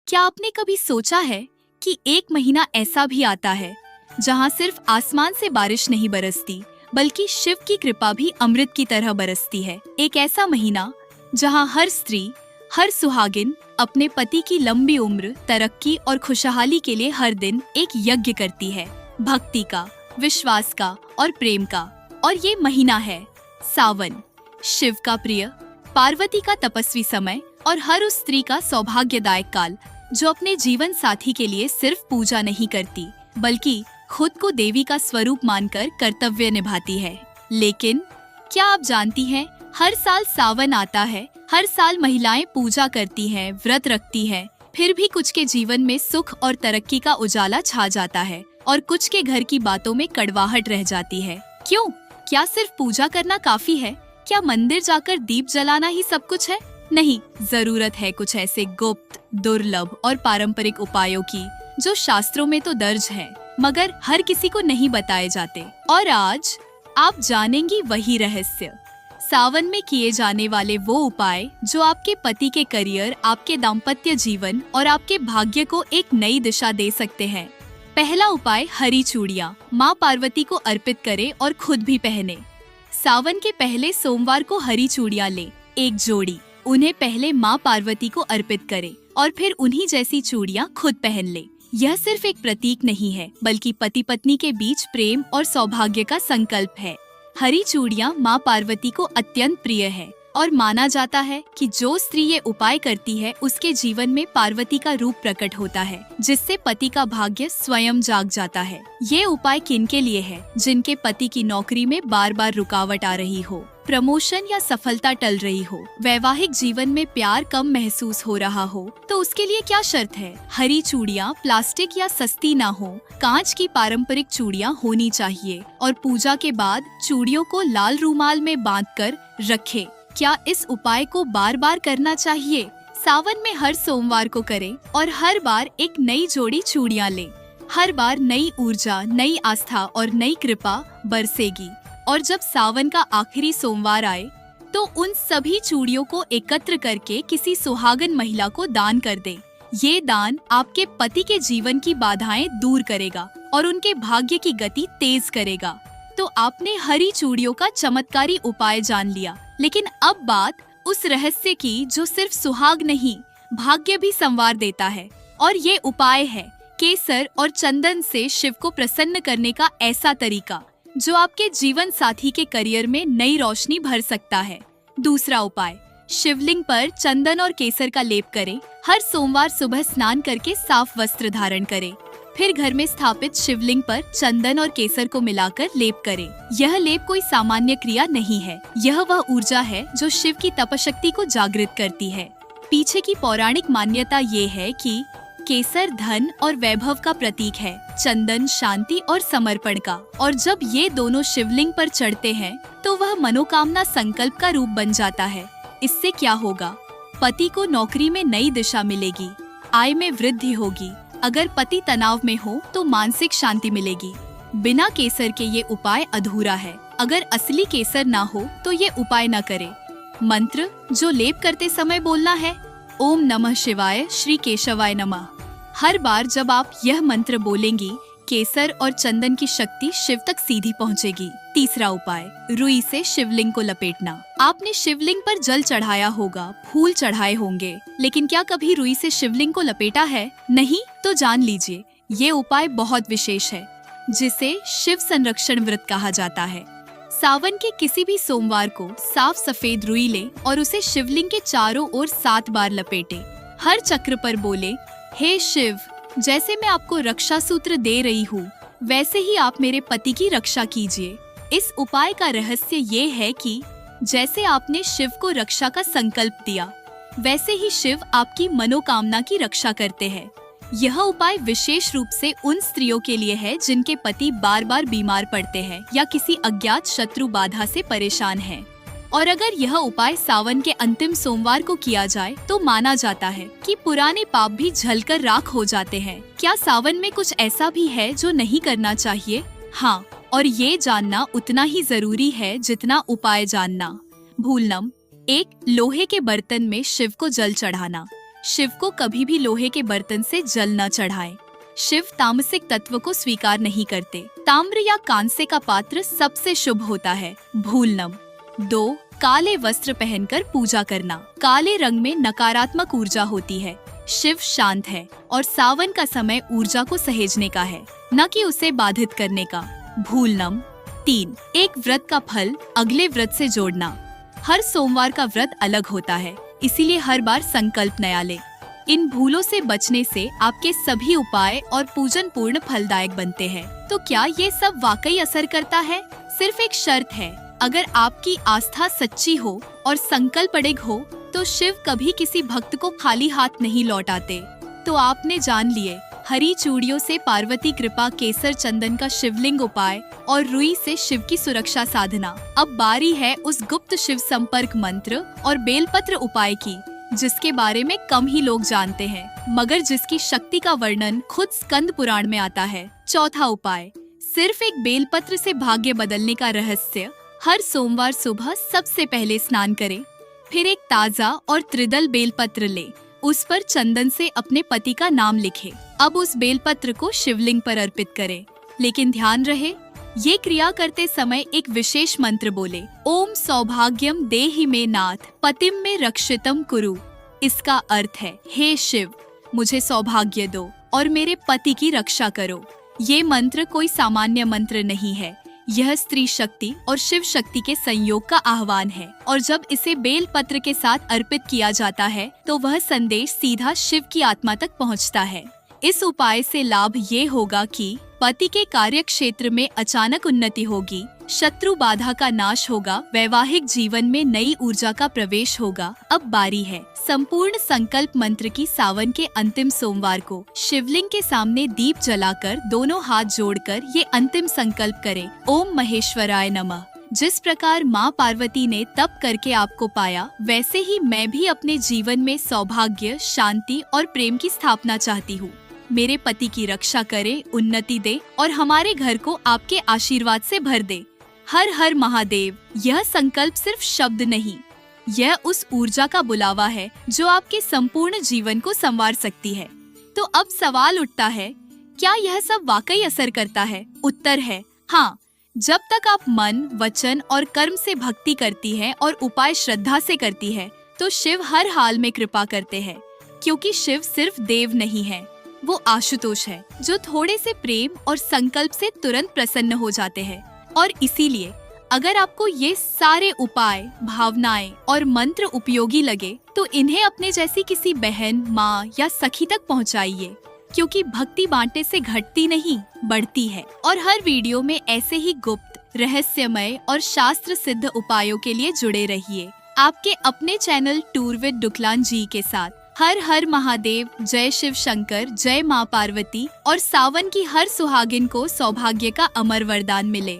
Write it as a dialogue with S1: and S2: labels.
S1: क्या आपने कभी सोचा है कि एक महीना ऐसा भी आता है जहां सिर्फ आसमान से बारिश नहीं बरसती बल्कि शिव की कृपा भी अमृत की तरह बरसती है। एक ऐसा महीना जहां हर स्त्री, हर सुहागिन अपने पति की लंबी उम्र, तरक्की और खुशहाली के लिए हर दिन एक यज्ञ करती है, भक्ति का, विश्वास का और प्रेम का। और ये महीना है सावन, शिव का प्रिय, पार्वती का तपस्वी समय और हर उस स्त्री का सौभाग्यदायक काल जो अपने जीवन साथी के लिए सिर्फ पूजा नहीं करती बल्कि खुद को देवी का स्वरूप मानकर कर्तव्य निभाती है। लेकिन क्या आप जानती हैं, हर साल सावन आता है, हर साल महिलाएं पूजा करती हैं, व्रत रखती हैं, फिर भी कुछ के जीवन में सुख और तरक्की का उजाला छा जाता है और कुछ के घर की बातों में कड़वाहट रह जाती है। क्यों? क्या सिर्फ पूजा करना काफी है? क्या मंदिर जाकर दीप जलाना ही सब कुछ है? नहीं, जरूरत है कुछ ऐसे गुप्त, दुर्लभ और पारंपरिक उपायों की जो शास्त्रों में तो दर्ज है मगर हर किसी को नहीं बताए जाते। और आज आप जानेंगी वही रहस्य, सावन में किए जाने वाले वो उपाय जो आपके पति के करियर, आपके दाम्पत्य जीवन और आपके भाग्य को एक नई दिशा दे सकते हैं। पहला उपाय, हरी चूड़ियाँ माँ पार्वती को अर्पित करें और खुद भी पहने। सावन के पहले सोमवार को हरी चूड़ियाँ ले, एक जोड़ी, उन्हें पहले माँ पार्वती को अर्पित करें और फिर उन्हीं जैसी चूड़ियाँ खुद पहन ले। यह सिर्फ एक प्रतीक नहीं है बल्कि पति पत्नी के बीच प्रेम और सौभाग्य का संकल्प है। हरी चूड़ियाँ माँ पार्वती को अत्यंत प्रिय है और माना जाता है कि जो स्त्री ये उपाय करती है उसके जीवन में पार्वती का रूप प्रकट होता है जिससे पति का भाग्य स्वयं जाग जाता है। ये उपाय किनके लिए है? जिनके पति की नौकरी में बार बार रुकावट आ रही हो, प्रमोशन या सफलता टल रही हो, वैवाहिक जीवन में प्यार कम महसूस हो रहा हो, तो उसके लिए क्या शर्त है? हरी चूड़ियाँ प्लास्टिक या सस्ती ना हो, कांच की पारंपरिक चूड़ियाँ होनी चाहिए और पूजा के बाद चूड़ियों को लाल रुमाल में बांधकर रखें। क्या इस उपाय को बार बार करना चाहिए? सावन में हर सोमवार को करें और हर बार एक नई जोड़ी चूड़ियाँ लें। हर बार नई ऊर्जा, नई आस्था और नई कृपा बरसेगी। और जब सावन का आखिरी सोमवार आए तो उन सभी चूड़ियों को एकत्र करके किसी सुहागन महिला को दान कर दें। ये दान आपके पति के जीवन की बाधाएं दूर करेगा और उनके भाग्य की गति तेज करेगा। तो आपने हरी चूड़ियों का चमत्कारी उपाय जान लिया, लेकिन अब बात उस रहस्य की जो सिर्फ सुहाग नहीं, भाग्य भी संवार देता है। और ये उपाय है केसर और चंदन से शिव को प्रसन्न करने का ऐसा तरीका जो आपके जीवन साथी के करियर में नई रोशनी भर सकता है। दूसरा उपाय, शिवलिंग पर चंदन और केसर का लेप करें। हर सोमवार सुबह स्नान करके साफ वस्त्र धारण करें, फिर घर में स्थापित शिवलिंग पर चंदन और केसर को मिलाकर लेप करें। यह लेप कोई सामान्य क्रिया नहीं है, यह वह ऊर्जा है जो शिव की तपशक्ति को जागृत करती है। पीछे की पौराणिक मान्यता ये है कि केसर धन और वैभव का प्रतीक है, चंदन शांति और समर्पण का, और जब ये दोनों शिवलिंग पर चढ़ते हैं तो वह मनोकामना संकल्प का रूप बन जाता है। इससे क्या होगा? पति को नौकरी में नई दिशा मिलेगी, आय में वृद्धि होगी, अगर पति तनाव में हो तो मानसिक शांति मिलेगी। बिना केसर के ये उपाय अधूरा है। अगर असली केसर ना हो तो ये उपाय न करें। मंत्र जो लेप करते समय बोलना है, ओम नमः शिवाय श्री केशवाय नमः। हर बार जब आप यह मंत्र बोलेंगी, केसर और चंदन की शक्ति शिव तक सीधी पहुंचेगी। तीसरा उपाय, रुई से शिवलिंग को लपेटना। आपने शिवलिंग पर जल चढ़ाया होगा, फूल चढ़ाए होंगे, लेकिन क्या कभी रुई से शिवलिंग को लपेटा है? नहीं? तो जान लीजिए, ये उपाय बहुत विशेष है, जिसे शिव संरक्षण व्रत कहा जाता है। सावन के किसी भी सोमवार को साफ सफेद रुई ले और उसे शिवलिंग के चारों ओर 7 बार लपेटे। हर चक्र पर बोले, हे शिव, जैसे मैं आपको रक्षा सूत्र दे रही हूँ वैसे ही आप मेरे पति की रक्षा कीजिए। इस उपाय का रहस्य ये है कि जैसे आपने शिव को रक्षा का संकल्प दिया वैसे ही शिव आपकी मनोकामना की रक्षा करते हैं। यह उपाय विशेष रूप से उन स्त्रियों के लिए है जिनके पति बार बार बीमार पड़ते हैं या किसी अज्ञात शत्रु बाधा से परेशान हैं। और अगर यह उपाय सावन के अंतिम सोमवार को किया जाए तो माना जाता है कि पुराने पाप भी झलकर राख हो जाते हैं। क्या सावन में कुछ ऐसा भी है जो नहीं करना चाहिए? हाँ, और ये जानना उतना ही जरूरी है जितना उपाय जानना। भूलनम, एक लोहे के बर्तन में शिव को जल चढ़ाना। शिव को कभी भी लोहे के बर्तन से जल न चढ़ाएं। शिव तामसिक तत्व को स्वीकार नहीं करते। ताम्र या कांसे का पात्र सबसे शुभ होता है। भूलनम। 2. काले वस्त्र पहनकर पूजा करना। काले रंग में नकारात्मक ऊर्जा होती है। शिव शांत है और सावन का समय ऊर्जा को सहेजने का है, न कि उसे बाधित करने का। भूलनम। 3. एक व्रत का फल अगले व्रत से जोड़ना। हर सोमवार का व्रत अलग होता है, इसीलिए हर बार संकल्प नया ले। इन भूलों से बचने से आपके सभी उपाय और पूजन पूर्ण फलदायक बनते हैं। तो क्या ये सब वाकई असर करता है? सिर्फ एक शर्त है, अगर आपकी आस्था सच्ची हो और संकल्प अड़िग हो तो शिव कभी किसी भक्त को खाली हाथ नहीं लौटाते। तो आपने जान लिए हरी चूड़ियों से पार्वती कृपा, केसर चंदन का शिवलिंग उपाय और रुई से शिव की सुरक्षा साधना। अब बारी है उस गुप्त शिव संपर्क मंत्र और बेलपत्र उपाय की, जिसके बारे में कम ही लोग जानते हैं, मगर जिसकी शक्ति का वर्णन खुद स्कंद पुराण में आता है। चौथा उपाय, सिर्फ एक बेलपत्र से भाग्य बदलने का रहस्य। हर सोमवार सुबह सबसे पहले स्नान करें, फिर एक ताजा और त्रिदल बेलपत्र ले, उस पर चंदन से अपने पति का नाम लिखे। अब उस बेलपत्र को शिवलिंग पर अर्पित करें, लेकिन ध्यान रहे ये क्रिया करते समय एक विशेष मंत्र बोले, ओम सौभाग्यम देहि मे नाथ पतिम में रक्षितम कुरु। इसका अर्थ है, हे शिव, मुझे सौभाग्य दो और मेरे पति की रक्षा करो। ये मंत्र कोई सामान्य मंत्र नहीं है, यह स्त्री शक्ति और शिव शक्ति के संयोग का आह्वान है, और जब इसे बेल पत्र के साथ अर्पित किया जाता है तो वह संदेश सीधा शिव की आत्मा तक पहुंचता है। इस उपाय से लाभ ये होगा कि पति के कार्य क्षेत्र में अचानक उन्नति होगी, शत्रु बाधा का नाश होगा, वैवाहिक जीवन में नई ऊर्जा का प्रवेश होगा। अब बारी है संपूर्ण संकल्प मंत्र की। सावन के अंतिम सोमवार को शिवलिंग के सामने दीप जलाकर दोनों हाथ जोड़कर ये अंतिम संकल्प करें, ओम महेश्वराय नमः। जिस प्रकार माँ पार्वती ने तप करके आपको पाया, वैसे ही मैं भी अपने जीवन में सौभाग्य, शांति और प्रेम की स्थापना चाहती हूँ। मेरे पति की रक्षा करे, उन्नति दे और हमारे घर को आपके आशीर्वाद से भर दे। हर हर महादेव। यह संकल्प सिर्फ शब्द नहीं, यह उस ऊर्जा का बुलावा है जो आपके संपूर्ण जीवन को संवार सकती है। तो अब सवाल उठता है, क्या यह सब वाकई असर करता है? उत्तर है हाँ। जब तक आप मन, वचन और कर्म से भक्ति करती है और उपाय श्रद्धा से करती है, तो शिव हर हाल में कृपा करते हैं। क्योंकि शिव सिर्फ देव नहीं है, वो आशुतोष है, जो थोड़े से प्रेम और संकल्प से तुरंत प्रसन्न हो जाते हैं। और इसीलिए अगर आपको ये सारे उपाय, भावनाएं और मंत्र उपयोगी लगे, तो इन्हें अपने जैसी किसी बहन, माँ या सखी तक पहुँचाइए, क्योंकि भक्ति बांटने से घटती नहीं, बढ़ती है। और हर वीडियो में ऐसे ही गुप्त, रहस्यमय और शास्त्र सिद्ध उपायों के लिए जुड़े रहिए, आपके अपने चैनल टूर विद डुकलान जी के साथ। हर हर महादेव। जय शिव शंकर, जय माँ पार्वती, और सावन की हर सुहागिन को सौभाग्य का अमर वरदान मिले।